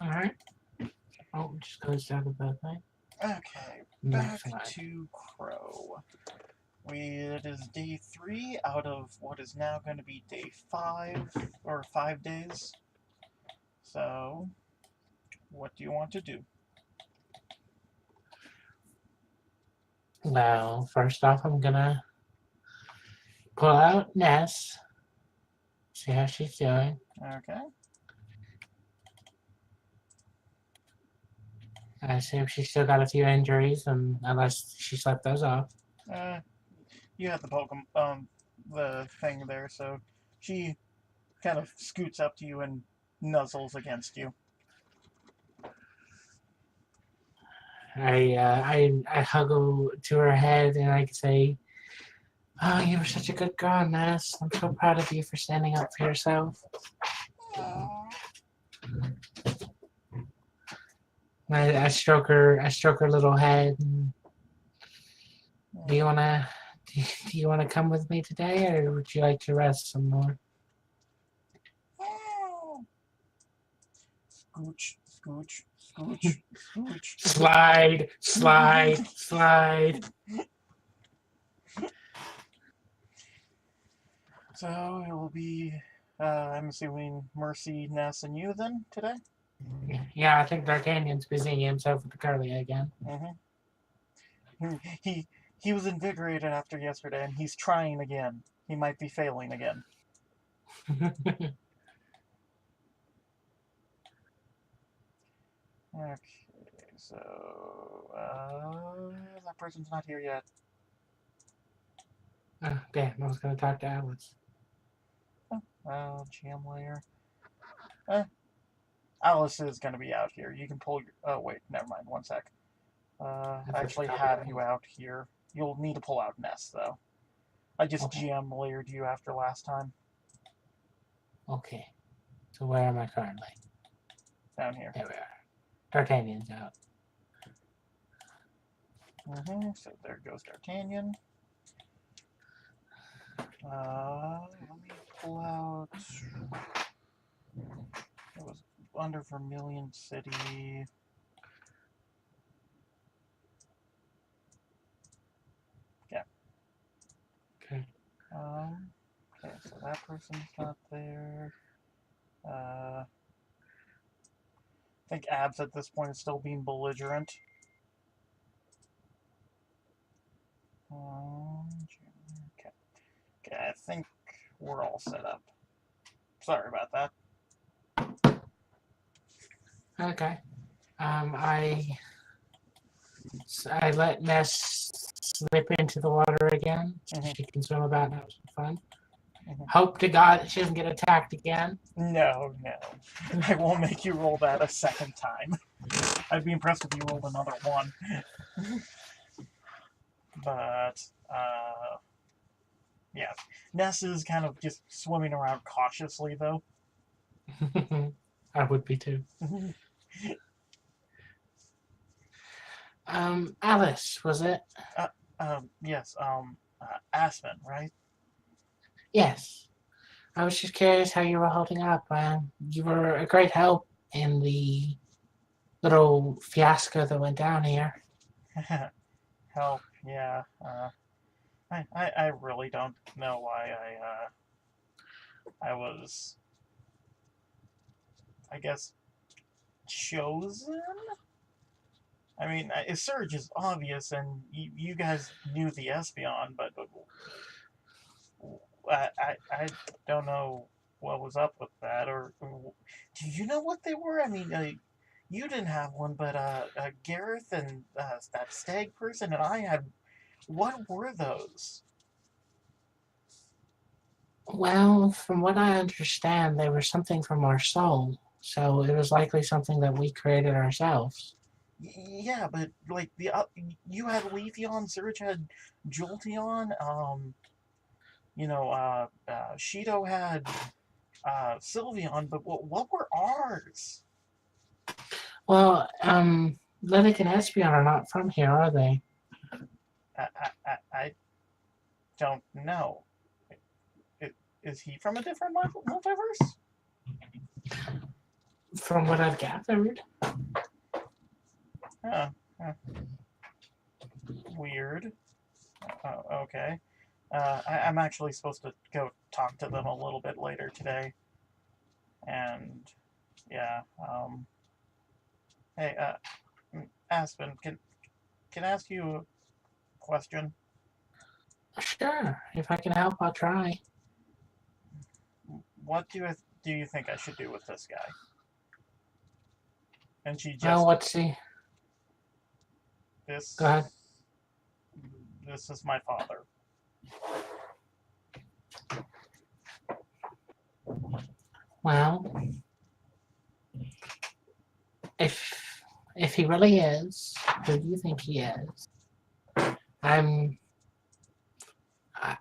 Alright. Oh, it just goes down to the thing. Okay, Next back slide. to Crow. It is day 3 out of what is now going to be day 5, or 5 days. So, what do you want to do? Well, first off, I'm gonna pull out Ness, see how she's doing. Okay. I assume she's still got a few injuries, and unless she slept those off. Uh, you have the the thing there, so she kind of scoots up to you and nuzzles against you. I hug her to her head, and I say, "Oh, you were such a good girl, Ness. I'm so proud of you for standing up for yourself." I stroke her little head. And, do you wanna do you wanna come with me today, or would you like to rest some more? Scooch, scooch, scooch, scooch. Slide, slide, slide. So it will be, I'm assuming, Mercy, Ness, and you then today? Yeah, I think D'Artagnan's busying himself with the curly again. He was invigorated after yesterday, and he's trying again. He might be failing again. Okay, so that person's not here yet. Oh, damn, I was gonna talk to Alice. GM layer. Alice is going to be out here. You can pull your. Oh wait, never mind. One sec. I actually have you out here. You'll need to pull out Nest though. I just Okay. GM layered you after last time. Okay. So where am I currently? Down here. There we are. D'Artagnan's out. So there goes D'Artagnan. Let me pull out. It was under Vermillion City. Yeah. Okay. Okay, so that person's not there. I think Abs at this point is still being belligerent. Okay. Okay, I think we're all set up. Sorry about that. Okay. I let Ness slip into the water again. So she can swim about and have some fun. Hope to God that she doesn't get attacked again. No. I won't make you roll that a second time. I'd be impressed if you rolled another one. But, yeah. Ness is kind of just swimming around cautiously, though. I would be too. Alice, was it? Yes, Aspen, right? Yes. I was just curious how you were holding up. You were a great help in the little fiasco that went down here. Help, yeah. I really don't know why I was, I guess, chosen? I mean, Surge is obvious, and you guys knew the Espeon, but I don't know what was up with that, or do you know what they were? I mean, you didn't have one, but Gareth and that stag person and I had. What were those? Well, from what I understand, they were something from our soul. So it was likely something that we created ourselves. Yeah, but like you had Leafeon, Surge had Jolteon, Shido had Sylveon, but what were ours? Well, Linux and Espeon are not from here, are they? I don't know. Is he from a different multiverse? from what I've gathered. Huh. Weird. Okay. I'm actually supposed to go talk to them a little bit later today. And yeah. Hey, Aspen, can I ask you a question? Sure, if I can help, I'll try. What do you think I should do with this guy? And she Well, just let's see. Go ahead. this is my father. Well, if he really is, who do you think he is? I'm. I,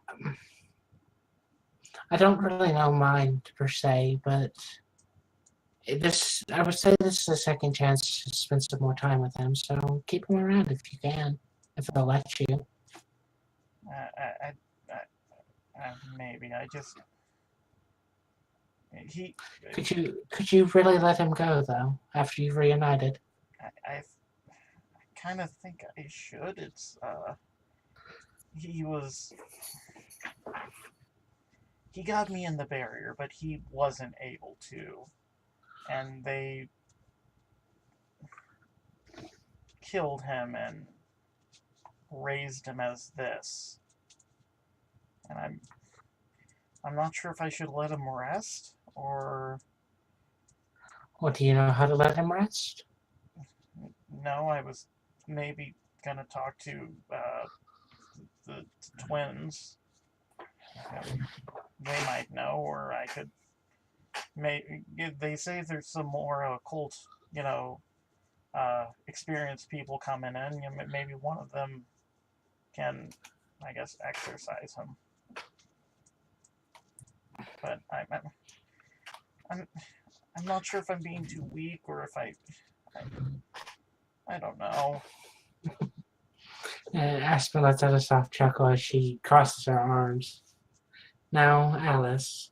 I don't really know mine per se, but I would say this is a second chance to spend some more time with him. So keep him around if you can, if they'll let you. Maybe I just he Could you really let him go though after you've reunited? I kind of think I should. It's he was he got me in the barrier, but he wasn't able to, and they killed him and raised him as this. And I'm not sure if I should let him rest or Or do you know how to let him rest? no. I was maybe gonna talk to the twins. They might know, or I could. They say there's some more occult, experienced people coming in. Maybe one of them can, I guess, exercise him. But I'm not sure if I'm being too weak or if I don't know. Aspen lets out a soft chuckle as she crosses her arms. Now, Alice,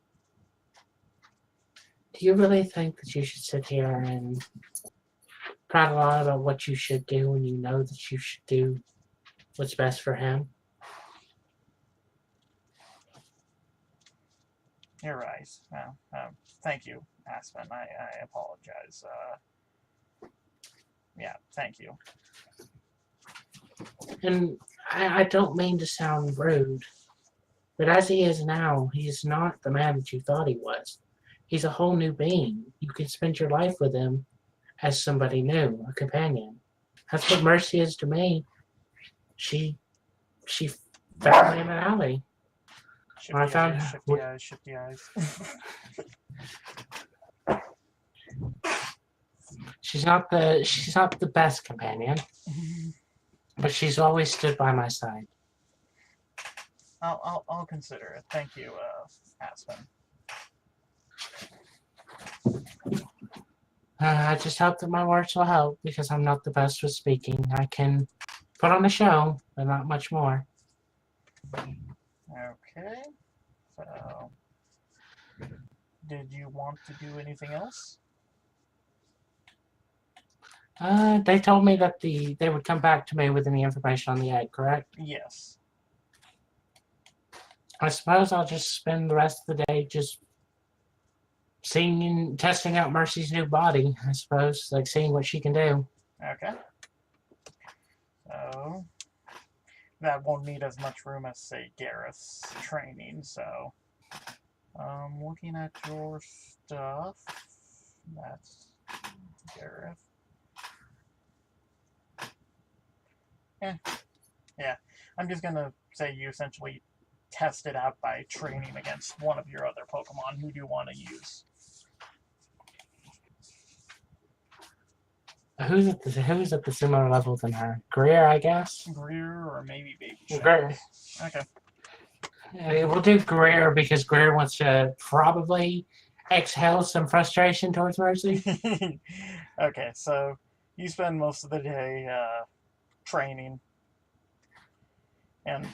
do you really think that you should sit here and prattle on about what you should do when you know that you should do what's best for him? You're right. Well, thank you, Aspen. I apologize. Yeah, thank you. And I don't mean to sound rude, but as he is now, he's not the man that you thought he was. He's a whole new being. You can spend your life with him as somebody new, a companion. That's what Mercy is to me. She found me in an alley. I found her. Shifty eyes. She's not the best companion, but she's always stood by my side. I'll consider it. Thank you, Aspen. I just hope that my words will help because I'm not the best with speaking. I can put on a show, but not much more. Okay. So, did you want to do anything else? They told me that they would come back to me with any information on the egg, correct? Yes. I suppose I'll just spend the rest of the day just seeing and testing out Mercy's new body, I suppose, like seeing what she can do. Okay. So, that won't need as much room as, say, Gareth's training, so... looking at your stuff... That's Gareth. Yeah. I'm just gonna say you essentially test it out by training against one of your other Pokemon. Who do you want to use? Who's at the similar level than her? Greer, I guess. Greer or maybe Baby Shark? Greer. Okay. We'll do Greer because Greer wants to probably exhale some frustration towards Mercy. Okay, so you spend most of the day training and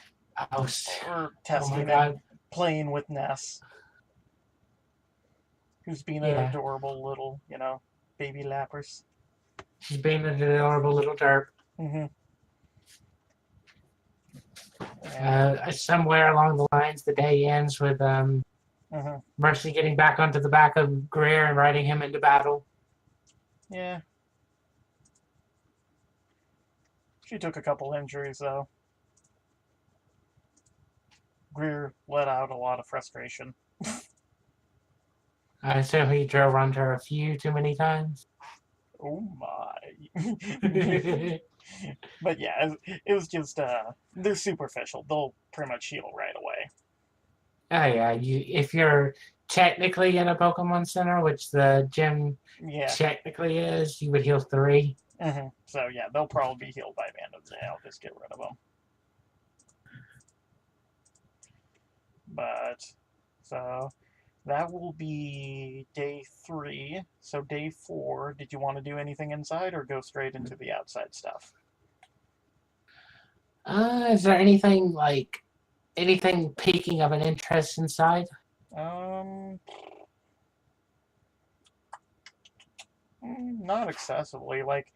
or testing and playing with Ness, who's being an adorable little, baby lappers. She's being an adorable little derp. Mm-hmm. Yeah. Somewhere along the lines, the day ends with Mm-hmm. Mercy getting back onto the back of Greer and riding him into battle. Yeah. She took a couple injuries, though. Greer let out a lot of frustration. I assume he drove onto her a few too many times. Oh my. But yeah, it was just, they're superficial. They'll pretty much heal right away. Oh yeah, if you're technically in a Pokemon Center, which the gym Yeah. technically is, you would heal 3. Mm-hmm. So yeah, they'll probably be healed by the end of the day. I'll just get rid of them. But, so, that will be day 3. So day 4, did you want to do anything inside or go straight into the outside stuff? Is there anything piquing of an interest inside? Not excessively. Like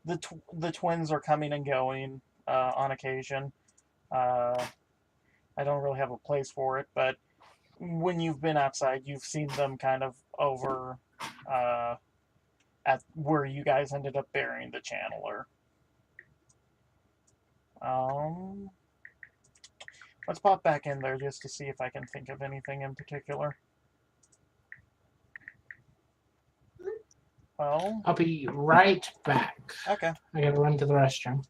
the twins are coming and going on occasion. Uh, I don't really have a place for it, but when you've been outside, you've seen them kind of over uh, at where you guys ended up burying the channeler. Um, let's pop back in there just to see if I can think of anything in particular. Well, I'll be right back. okay. I gotta run to the restroom.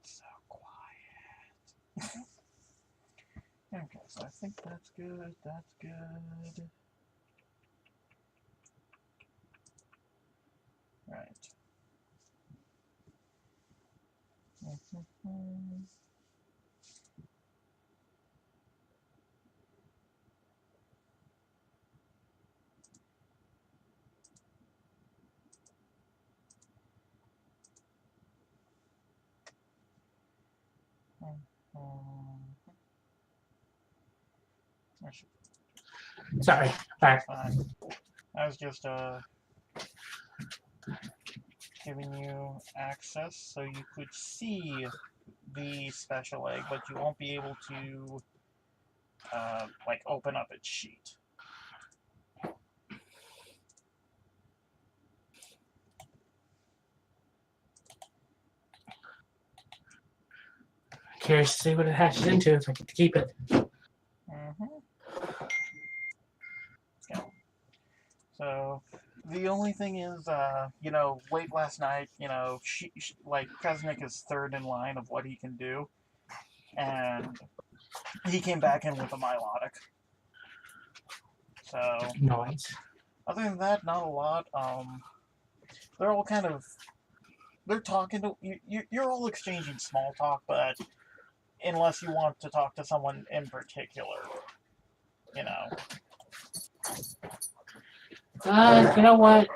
So quiet. Okay, so I think that's good. That's good. Right. I should, Sorry, back. fine. I was just giving you access so you could see the special egg, but you won't be able to like open up its sheet. Curious to see what it hatches into if I get to keep it. Mm-hmm. Yeah. So the only thing is, late last night, like Kresnik is third in line of what he can do, and he came back in with a Milotic. So Noise. other than that, not a lot. They're all kind of they're talking to you. You're all exchanging small talk, but unless you want to talk to someone in particular, you know. You know what?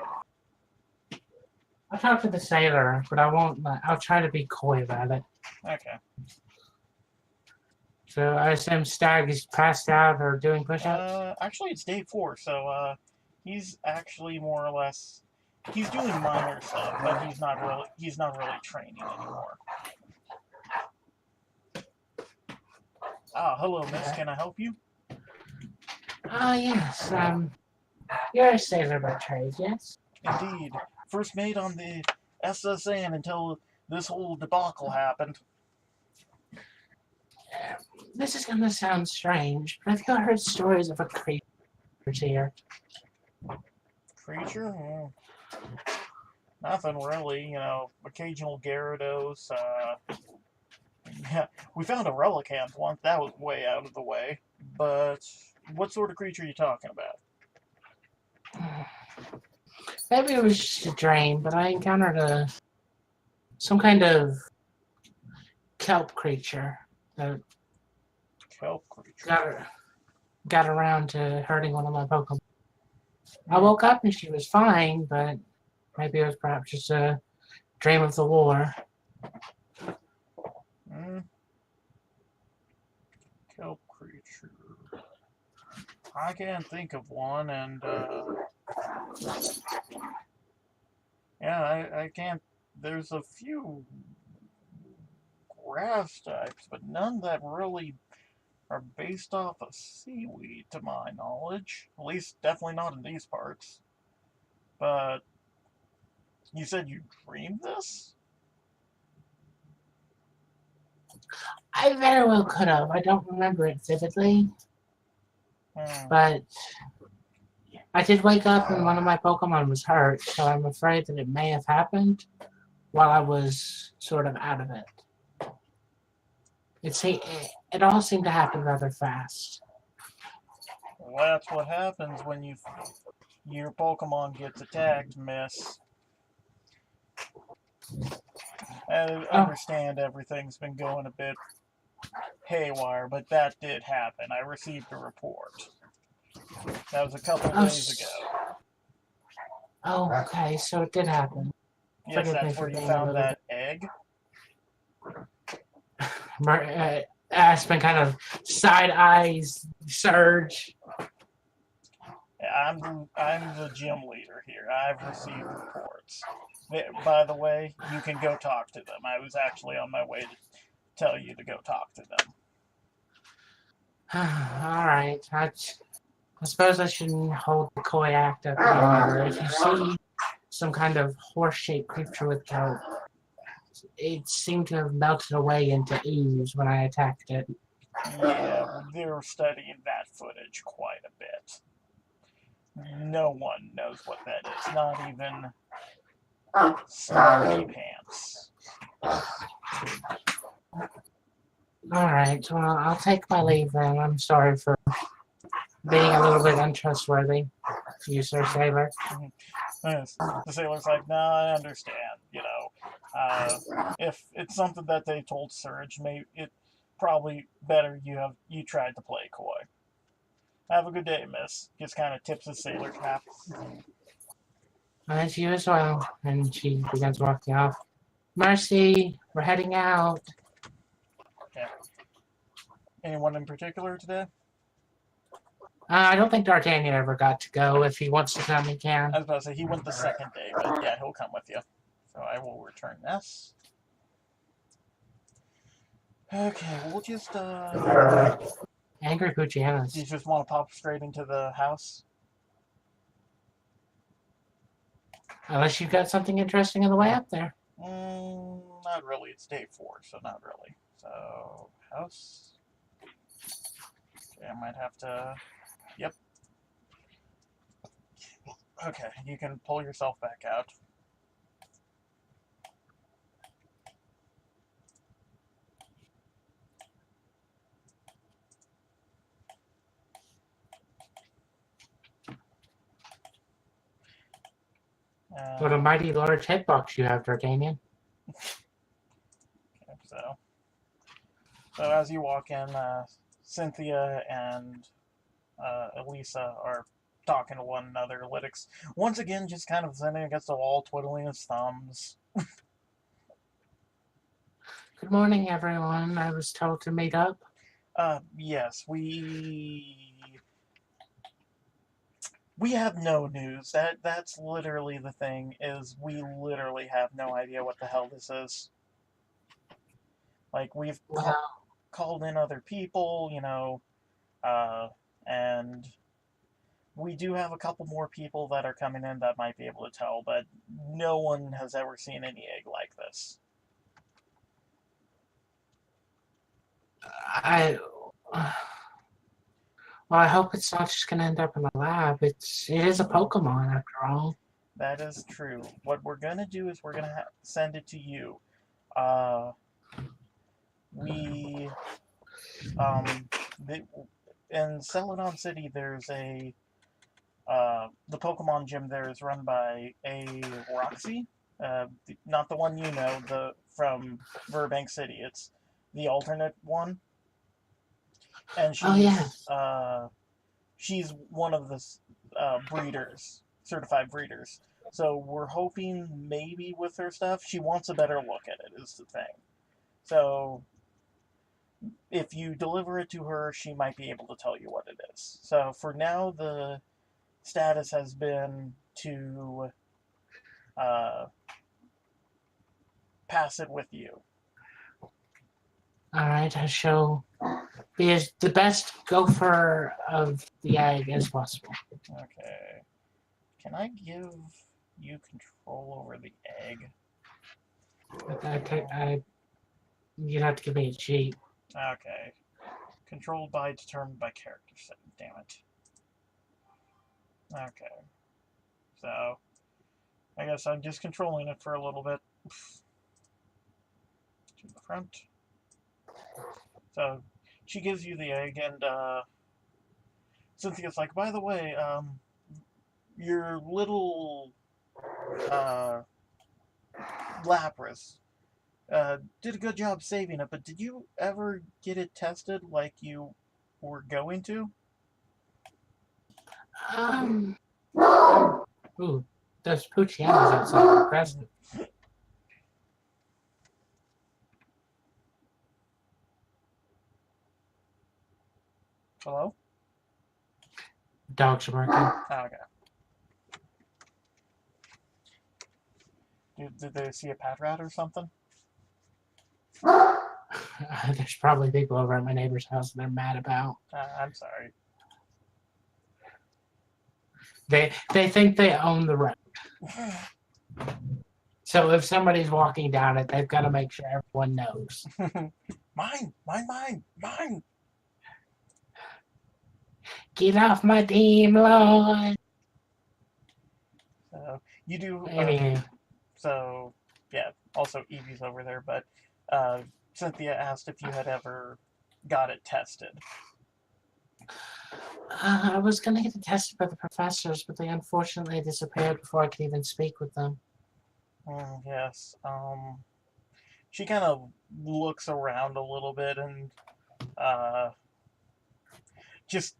I'll talk to the sailor, but I won't. I'll try to be coy about it. Okay. So I assume Stag is passed out or doing push-ups. Actually, it's day 4, so he's actually more or less he's doing minor stuff, but he's not really training anymore. Ah, hello, miss. Can I help you? Ah, yes. You're a sailor by trade, yes? Indeed. First mate on the SSN until this whole debacle happened. This is gonna sound strange, but have you heard stories of a creature here? Creature? Nothing really, occasional Gyarados. Yeah, we found a Relicanth once. That was way out of the way. But what sort of creature are you talking about? Maybe it was just a dream, but I encountered some kind of kelp creature that Kelp creature. got got around to hurting one of my Pokemon. I woke up and she was fine, but maybe it was perhaps just a dream of the war. Hmm. Kelp creature. I can't think of one, and yeah, I can't. There's a few grass types, but none that really are based off of seaweed, to my knowledge. At least, definitely not in these parts. But you said you dreamed this? I very well could have. I don't remember it vividly, Hmm. but I did wake up and one of my Pokemon was hurt, so I'm afraid that it may have happened while I was sort of out of it. It all seemed to happen rather fast. Well, that's what happens when your Pokemon gets attacked, miss. I Oh, understand everything's been going a bit haywire, but that did happen. I received a report. That was a couple oh, days ago. oh, okay, so it did happen. Yes, Forgive me that's for where you being a found little that egg. Aspen kind of side eyes surge. I'm the gym leader here. I've received reports. By the way, you can go talk to them. I was actually on my way to tell you to go talk to them. All right, I suppose I shouldn't hold the coy act up any longer. If you see some kind of horse-shaped creature with kelp, it seemed to have melted away into ooze when I attacked it. Yeah, they're studying that footage quite a bit. No one knows what that is, not even Smarty Pants. All right, well, I'll take my leave then. I'm sorry for being a little bit untrustworthy, you Sir Sailor. Yes. The sailor's like, nah, I understand. If it's something that they told Surge, maybe it probably better you tried to play coy. Have a good day, miss. Just kind of tips his sailor cap. And you as well. And she begins walking off. Mercy, we're heading out. Yeah. Anyone in particular today? I don't think D'Artagnan ever got to go. If he wants to come, he can. I was about to say he went the second day, but yeah, he'll come with you. So I will return this. Okay, we'll just Angry do Puccianas. you just want to pop straight into the house? Unless you've got something interesting on the way up there. Not really. It's day 4, so not really. So house. Okay, I might have to. Yep. Okay, you can pull yourself back out. What a mighty large hitbox you have, D'Artagnan. Okay, so as you walk in, Cynthia and Elisa are talking to one another. Lytics, once again, just kind of sitting against the wall, twiddling his thumbs. Good morning, everyone. I was told to meet up. Yes, we have no news. That's literally the thing. Is we literally have no idea what the hell this is. Like we've Well, called in other people, uh, and We do have a couple more people that are coming in that might be able to tell, but no one has ever seen any egg like this. I well, I hope it's not just gonna end up in the lab. It is a Pokemon after all. That is true. What we're gonna do is we're gonna send it to you. Uh, we the, in Celadon City, there's a the Pokemon gym there is run by a Roxy, not the one you know, the from Burbank City. It's the alternate one, and Oh yes. she's one of the breeders, certified breeders. So we're hoping maybe with her stuff, she wants a better look at it. Is the thing. So if you deliver it to her, she might be able to tell you what it is. So for now, the status has been to uh, pass it with you. Alright, I shall be as the best gopher of the egg as possible. Okay. Can I give you control over the egg? You'd have to give me a cheat. Okay. Controlled by, determined by character setting. Damn it. Okay. So, I guess I'm just controlling it for a little bit. To the front. So, she gives you the egg, and Cynthia's like, by the way, your little Lapras did a good job saving it, but did you ever get it tested like you were going to? Um. Ooh, those Poochianas outside impressive. Hello? Dogs are barking. Oh, okay. Did they see a pet rat or something? There's probably people over at my neighbor's house and they're mad about. I'm sorry. They think they own the road. So if somebody's walking down it, they've got to make sure everyone knows. Mine! Mine, mine, mine! Get off my team, Lord. So, you do... Anywho. So, yeah, also Evie's over there, but Cynthia asked if you had ever got it tested. I was going to get it tested by the professors, but they unfortunately disappeared before I could even speak with them. Yes. She kind of looks around a little bit and just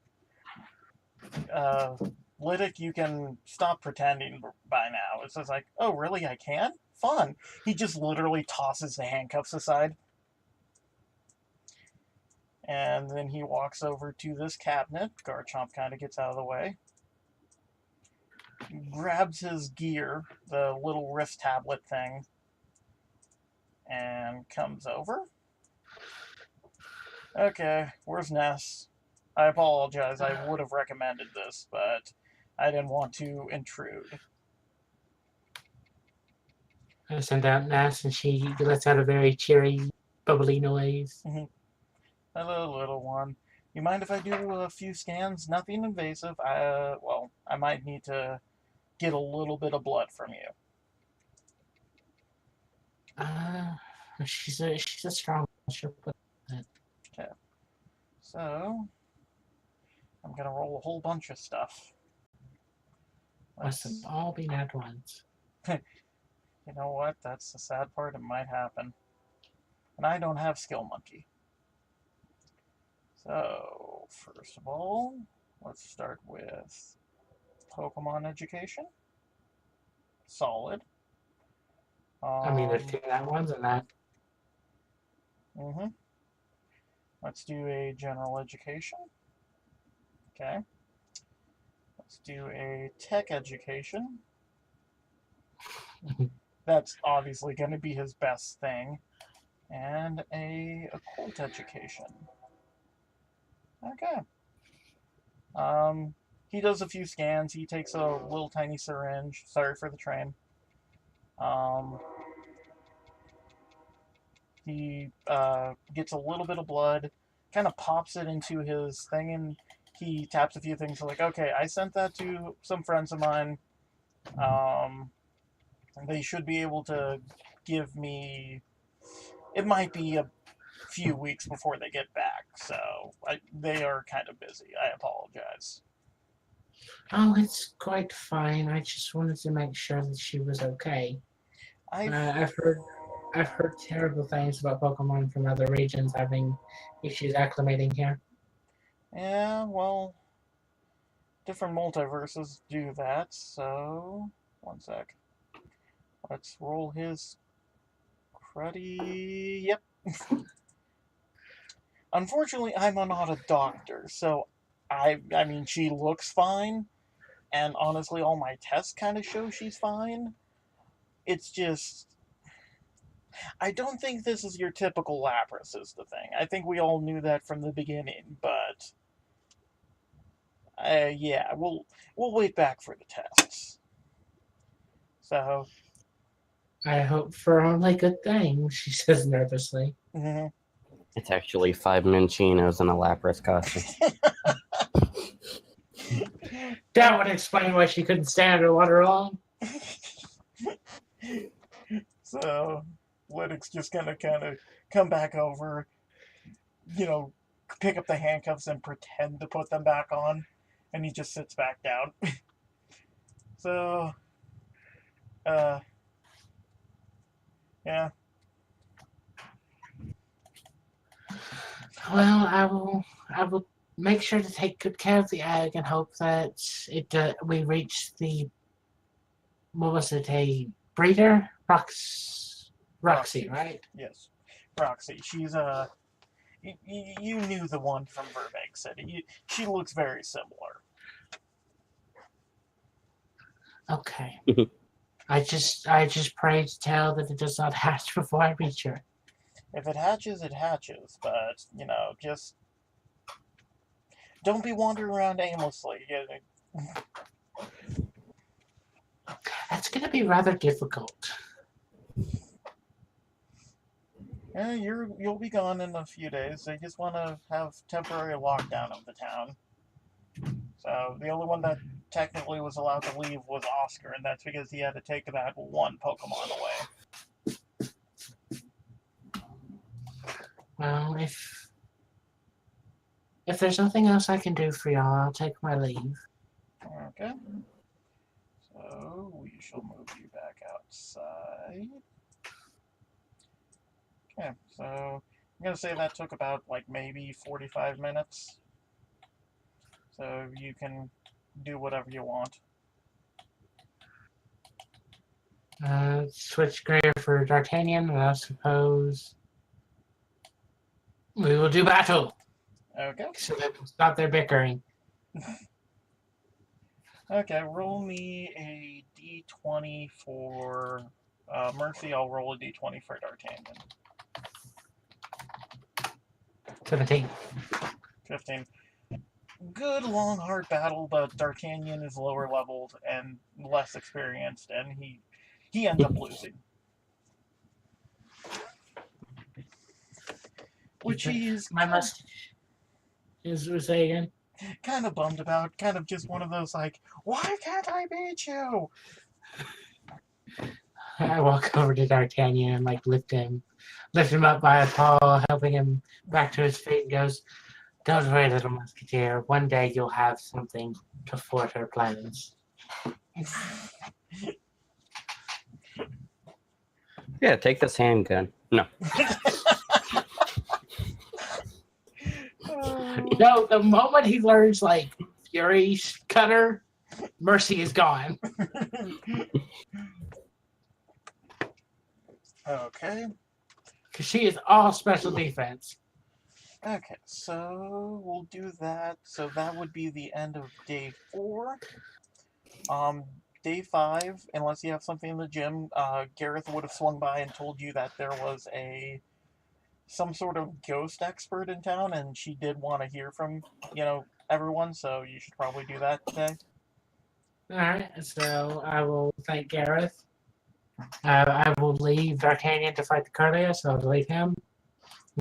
Lydic, you can stop pretending by now. It's just like, oh, really? I can? Fun. He just literally tosses the handcuffs aside. And then he walks over to this cabinet. Garchomp kind of gets out of the way. Grabs his gear, the little wrist tablet thing, and comes over. Okay, where's Ness? I apologize, I would have recommended this, but I didn't want to intrude. I send out Ness and she lets out a very cheery, bubbly noise. Hello, little one. You mind if I do a few scans? Nothing invasive. Well, I might need to get a little bit of blood from you. She's a strong one. Okay. So, I'm gonna roll a whole bunch of stuff. Must have all been at once. You know what? That's the sad part. It might happen. And I don't have Skill Monkey. So, first of all, let's start with Pokemon Education. Solid. I mean, there's two that ones and that. Let's do a General Education. Okay. Let's do a Tech Education. That's obviously going to be his best thing. And a Occult Education. Okay. he does a few scans. He takes a little tiny syringe. Sorry for the train. Um, he gets a little bit of blood, kind of pops it into his thing, and he taps a few things. Like, okay, I sent that to some friends of mine. Um, they should be able to give me. It might be a few weeks before they get back, so they are kind of busy. I apologize. Oh, it's quite fine. I just wanted to make sure that she was okay. I've I've heard terrible things about Pokemon from other regions having issues acclimating here. Yeah, well, different multiverses do that, so one sec. Let's roll his cruddy. Yep. Unfortunately, I'm not a doctor, so I mean she looks fine, and honestly all my tests kind of show she's fine. It's just I don't think this is your typical Lapras is the thing. I think we all knew that from the beginning, but yeah, we'll wait back for the tests. So, I hope for only good things, she says nervously. mhm. It's actually 5 Minchinos in a Lapras costume. That would explain why she couldn't stay underwater long. So, Lytic's just gonna kind of come back over, you know, pick up the handcuffs and pretend to put them back on, and he just sits back down. So, uh, yeah. Well, I will make sure to take good care of the egg and hope that we reach the, what was it, a breeder? Roxy, right? Yes, Roxy. She's you knew the one from Burbank City. She looks very similar. Okay. I just pray to tell that it does not hatch before I reach her. If it hatches, it hatches. But just don't be wandering around aimlessly. That's gonna be rather difficult. Yeah, you'll be gone in a few days. They just want to have temporary lockdown of the town. So the only one that technically was allowed to leave was Oscar, and that's because he had to take that one Pokemon away. Well, if there's nothing else I can do for y'all, I'll take my leave. Okay. So we shall move you back outside. Okay, so I'm gonna say that took about maybe 45 minutes. So you can do whatever you want. Switch gear for D'Artagnan, and I suppose we will do battle. Okay. So they will stop their bickering. Okay, roll me a d20 for Mercy. I'll roll a d20 for D'Artagnan. 17. 15. Good, long, hard battle, but D'Artagnan is lower leveled and less experienced, and he ends up losing. Which he's My mustache. Say again. kind of bummed about. Kind of just one of those why can't I beat you? I walk over to D'Artagnan and lift him up by a paw, helping him back to his feet, and goes, "Don't worry, little musketeer. One day you'll have something to thwart our plans." Yeah, take this handgun. No. No, the moment he learns Fury Cutter, Mercy is gone. Okay. Because she is all special defense. Okay, so we'll do that. So that would be the end of day 4. Day 5, unless you have something in the gym, Gareth would have swung by and told you that there was some sort of ghost expert in town, and she did want to hear from, everyone, so you should probably do that today. Alright, so I will thank Gareth. I will leave D'Artagnan to fight the Cardia, so I'll leave him.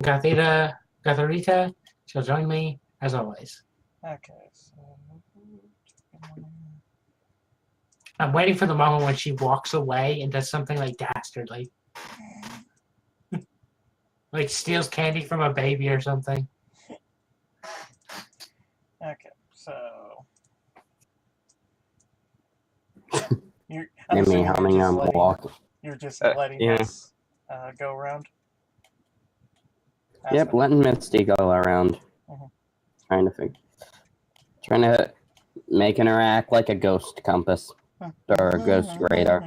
Gatharita, she'll join me, as always. Okay, so. I'm waiting for the moment when she walks away and does something like dastardly. Like steals candy from a baby or something. Okay, so. I'm Maybe assuming humming on walk. you're just letting yeah. us go around. Yep, Aspen. letting Misty go around. Mhm. Trying to making her act like a ghost compass or a ghost radar.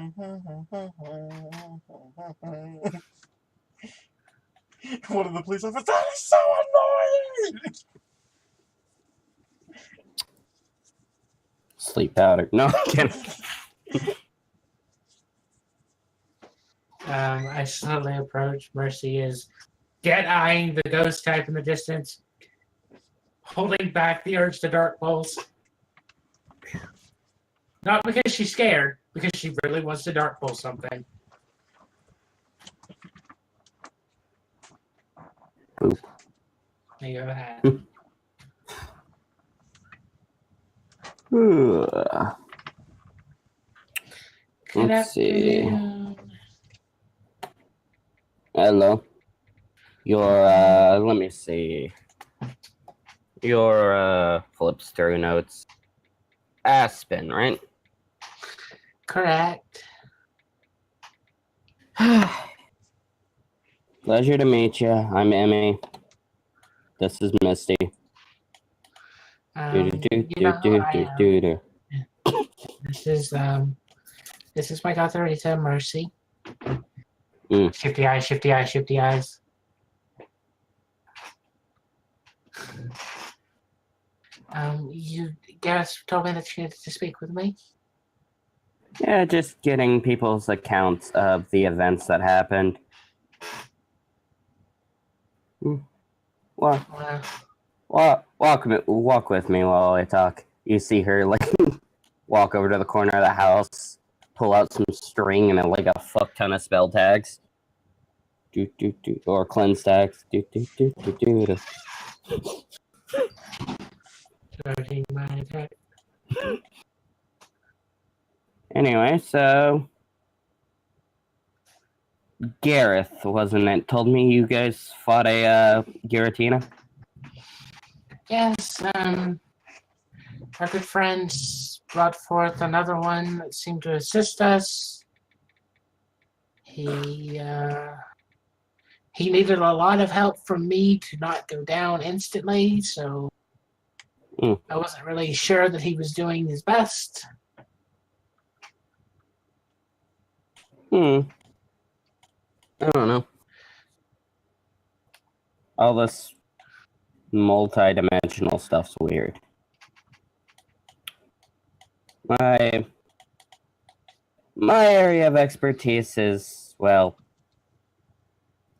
One of the police officers, that is so annoying! Sleep powder. No, I'm kidding. I slowly approach. Mercy is dead eyeing the ghost type in the distance, holding back the urge to dark pulse. Not because she's scared, because she really wants to dark pulse something. Boop. There you go. Let's see. Hello. Let me see. Your flips through notes. Aspen, right? Correct. Pleasure to meet you. I'm Emmy. This is Misty. You know who I am. This is my Gatharita, Mercy. Shifty eyes, shifty eyes, shifty eyes. You guys told me that you needed to speak with me. Yeah, just getting people's accounts of the events that happened. Walk with me while I talk. You see her like walk over to the corner of the house, pull out some string and like a fuck ton of spell tags. Or cleanse tags. Starting my attack. Anyway, so Gareth, wasn't it? Told me you guys fought a Giratina? Yes, our good friends brought forth another one that seemed to assist us. He needed a lot of help from me to not go down instantly, so I wasn't really sure that he was doing his best. I don't know. All this multi-dimensional stuff's weird. My area of expertise is, well,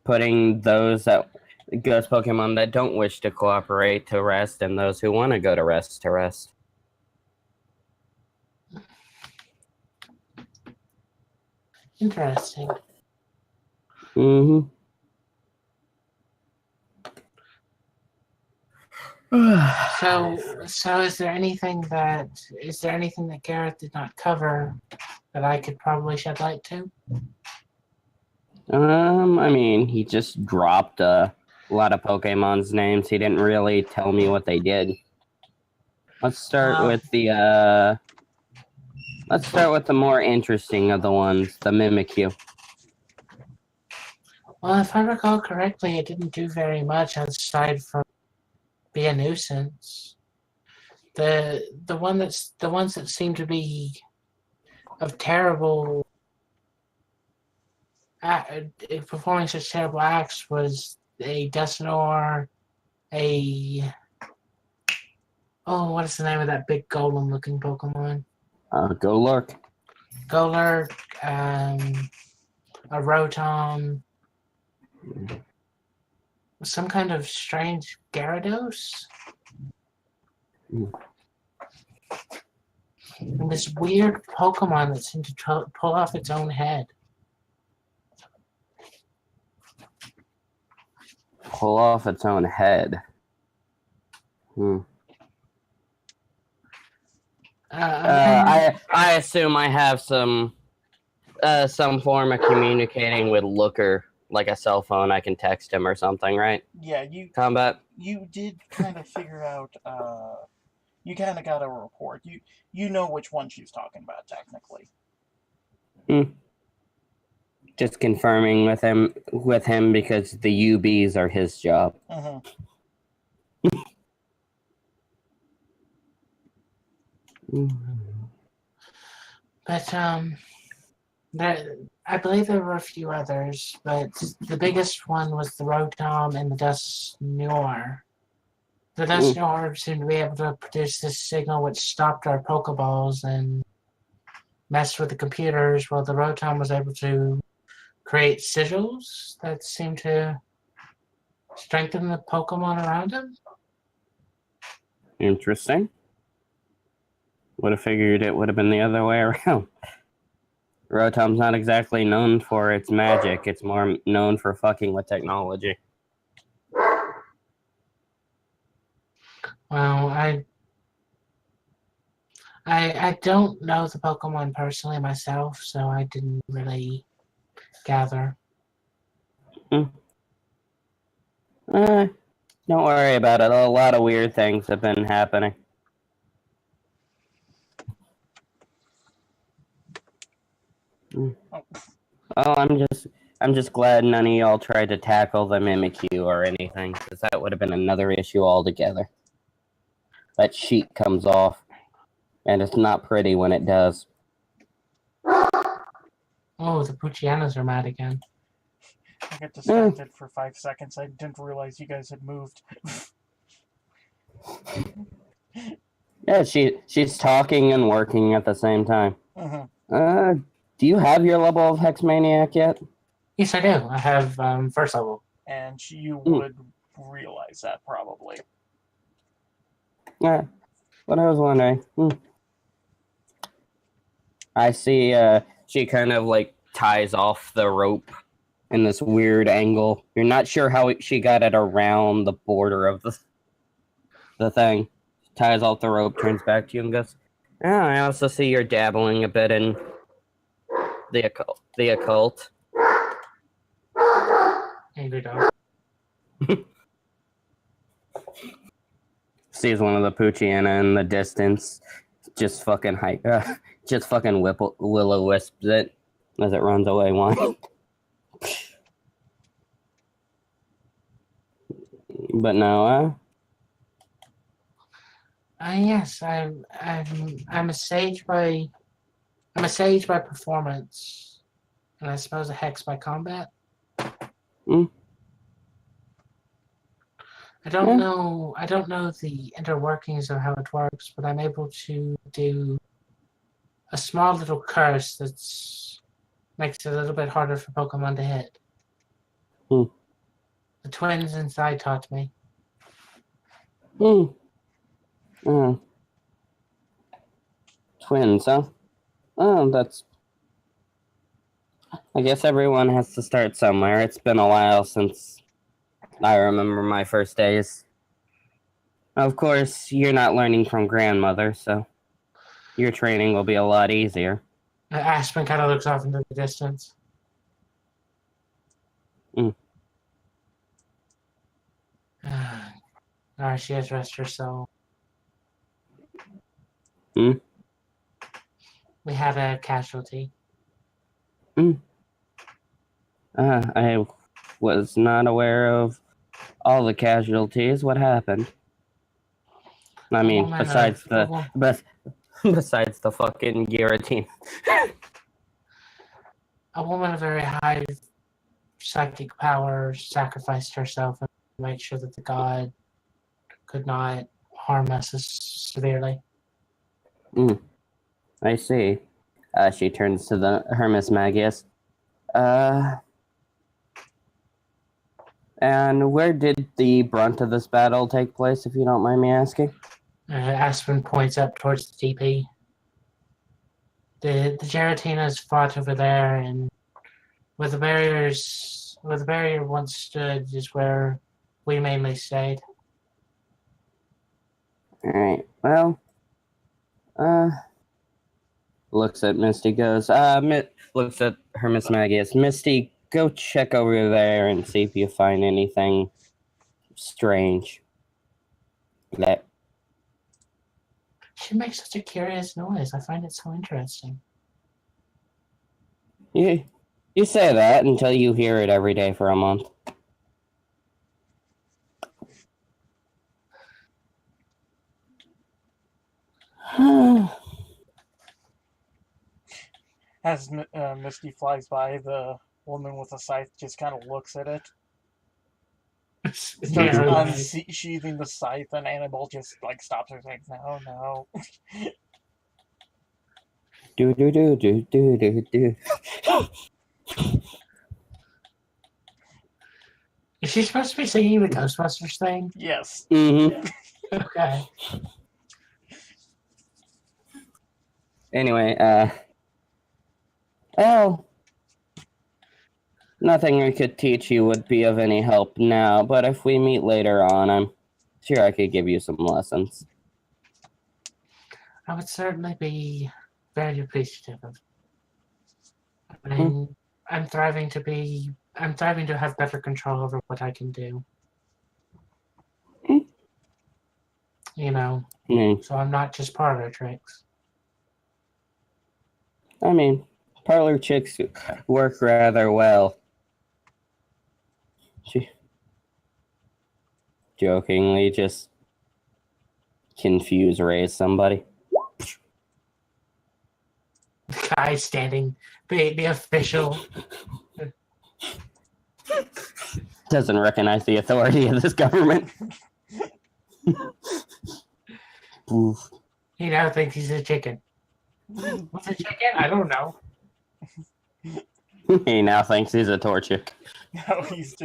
putting those ghost Pokemon that don't wish to cooperate to rest and those who want to go to rest. Interesting. So is there anything that Gareth did not cover that I could probably shed light to? I mean, he just dropped a lot of Pokemon's names. He didn't really tell me what they did. Let's start with the more interesting of the ones, the Mimikyu. Well, if I recall correctly, it didn't do very much aside from be a nuisance. The ones that seem to be of terrible performing such terrible acts was a Dusknoir, what is the name of that big golem looking Pokemon? Golurk. Golurk, a Rotom, some kind of strange Gyarados. And this weird Pokemon that seemed to pull off its own head. Pull off its own head. I assume I have some form of communicating with Looker, like a cell phone. I can text him or something, right? Yeah, Combat. You did kind of figure out. You kind of got a report. You know which one she's talking about technically. Just confirming with him because the UBs are his job. But I believe there were a few others, but the biggest one was the Rotom and the Dusknoir. The Dusknoir seemed to be able to produce this signal which stopped our Pokeballs and messed with the computers, while the Rotom was able to create sigils that seemed to strengthen the Pokemon around him. Interesting. Would have figured it would have been the other way around. Rotom's not exactly known for its magic. It's more known for fucking with technology. Well, I don't know the Pokemon personally myself, so I didn't really gather. Don't worry about it. A lot of weird things have been happening. Oh, I'm just glad none of y'all tried to tackle the Mimikyu or anything, because that would have been another issue altogether. That sheet comes off, and it's not pretty when it does. Oh, the Poochyena are mad again. I got distracted for 5 seconds. I didn't realize you guys had moved. Yeah, she's talking and working at the same time. Do you have your level of Hex Maniac yet? Yes, I do. I have first level. And you would realize that probably. Yeah, what I was wondering. I see she kind of like ties off the rope in this weird angle. You're not sure how she got it around the border of the thing. Ties off the rope, turns back to you and goes, I also see you're dabbling a bit in the occult. Angry dog. Sees one of the Poochyena in the distance, just fucking will-o-wisps it as it runs away one. But no, yes, I'm a sage by performance, and I suppose a hex by combat. I don't know the inner workings of how it works, but I'm able to do a small little curse that's makes it a little bit harder for Pokemon to hit. The twins inside taught me. Twins, huh? Oh, that's... I guess everyone has to start somewhere. It's been a while since I remember my first days. Of course, you're not learning from grandmother, so your training will be a lot easier. Aspen kind of looks off into the distance. She has rest her soul. We have a casualty. I was not aware of all the casualties. What happened? I mean, besides the fucking guillotine. A woman of very high psychic power sacrificed herself to make sure that the god could not harm us as severely. I see. She turns to her Miss Magius. And where did the brunt of this battle take place, if you don't mind me asking? Aspen points up towards the TP. The Giratinas fought over there, and where the barrier once stood is where we mainly stayed. Alright, well, looks at Misty, goes, looks at her Miss Maggie as, Misty, go check over there and see if you find anything strange. That She makes such a curious noise. I find it so interesting. you say that until you hear it every day for a month. As Misty flies by, the woman with the scythe just kind of looks at it. Starts Yeah, unsheathing the scythe, and Annabelle just like stops her, saying, "No." Do do do do do do do. is she supposed to be singing the Ghostbusters thing? Yes. Mm-hmm. Okay. Anyway, well, nothing I could teach you would be of any help now, but if we meet later on, I'm sure I could give you some lessons. I would certainly be very appreciative of. I'm thriving to have better control over what I can do. You know, so I'm not just parlor tricks. I mean, parlor chicks work rather well. She jokingly just raise somebody. The guy standing, the official. Doesn't recognize the authority of this government. Oof. He now thinks he's a chicken. What's a chicken? I don't know. He now thinks he's a torchic. No, he's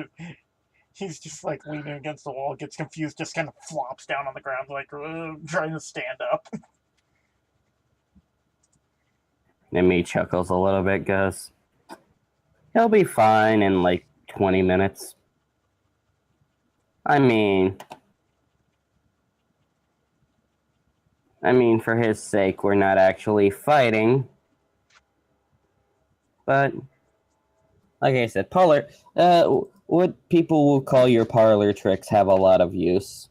just like leaning against the wall, gets confused, just kind of flops down on the ground, like trying to stand up. And me chuckles a little bit, goes, he'll be fine in like 20 minutes. I mean, for his sake, we're not actually fighting. But, like I said, parlor, what people will call your parlor tricks have a lot of use.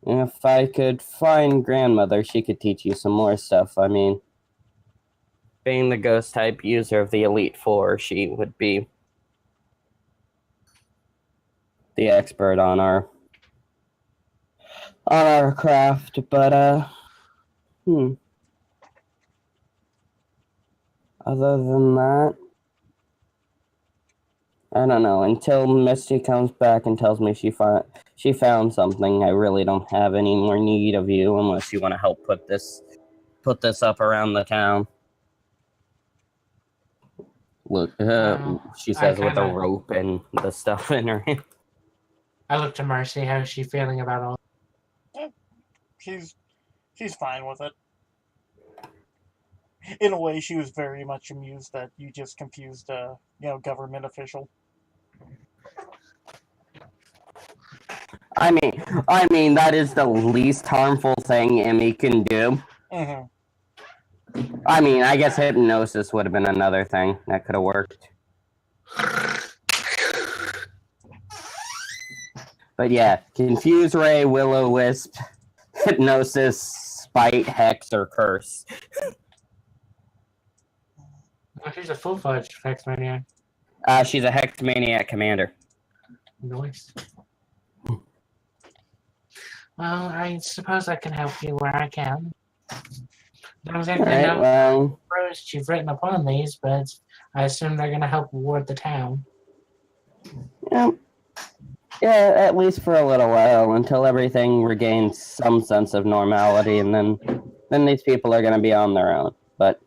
And if I could find grandmother, she could teach you some more stuff. I mean, being the ghost type user of the Elite Four, she would be the expert on our craft, but other than that, I don't know. Until Misty comes back and tells me she found something, I really don't have any more need of you unless you want to help put this up around the town. Look, she says with a rope and the stuff in her hand. I look to Mercy. How's she feeling about all? She's fine with it. In a way, she was very much amused that you just confused a government official. I mean that is the least harmful thing Emmy can do. Mm-hmm. I mean, I guess hypnosis would have been another thing that could have worked. But yeah, confuse ray, will-o-wisp, hypnosis, spite, hex, or curse. Oh, she's a full-fledged hex maniac. She's a hex maniac commander. Nice. Well, I suppose I can help you where I can. I don't exactly know the roast you've written upon these, but I assume they're going to help ward the town. Yeah, at least for a little while, until everything regains some sense of normality, and then these people are going to be on their own. But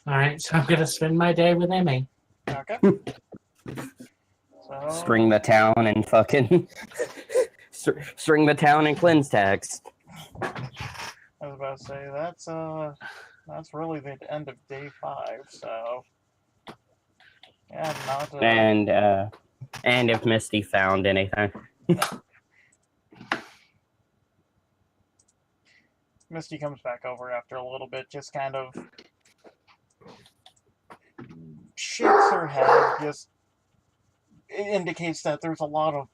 Alright, so I'm going to spend my day with Emmy. Okay. String the town and fucking string the town and cleanse tax. I was about to say that's really the end of day 5. So yeah, not. And if Misty found anything. Misty comes back over after a little bit, just kind of shakes her head, just it indicates that there's a lot of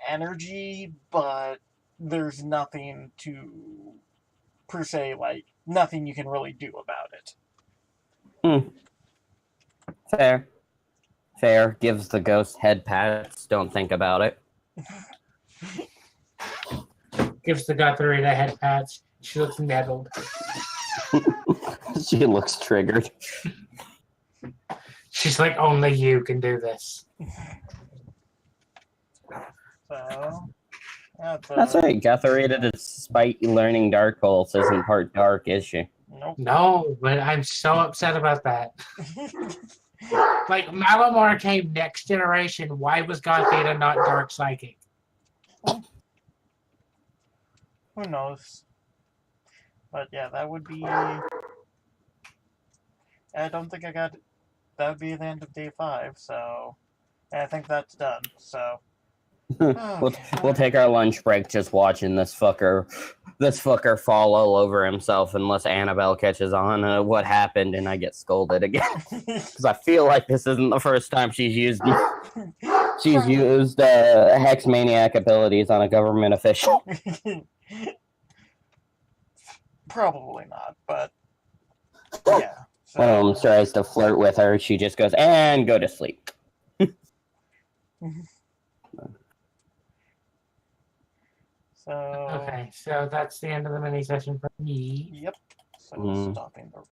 energy, but there's nothing to, per se, like, nothing you can really do about it. Fair. Gives the ghost head pats. Don't think about it. Gives the Guthrie the head pats. She looks nettled. She looks triggered. She's like, only you can do this. So, yeah, That's right. Guthrie, despite learning Dark Pulse, isn't part dark, is she? Nope. No, but I'm so upset about that. Like, Malamar came next generation. Why was Gothita not dark psychic? Who knows? But yeah, that would be. I don't think I got. That would be the end of day 5. So, I think that's done. So. We'll take our lunch break just watching this fucker fall all over himself unless Annabelle catches on what happened and I get scolded again. Because I feel like this isn't the first time she's used hex maniac abilities on a government official. Probably not, but yeah. So. One of them tries to flirt with her, she just goes, and go to sleep. So Okay, so that's the end of the mini session for me. Yep. So stopping the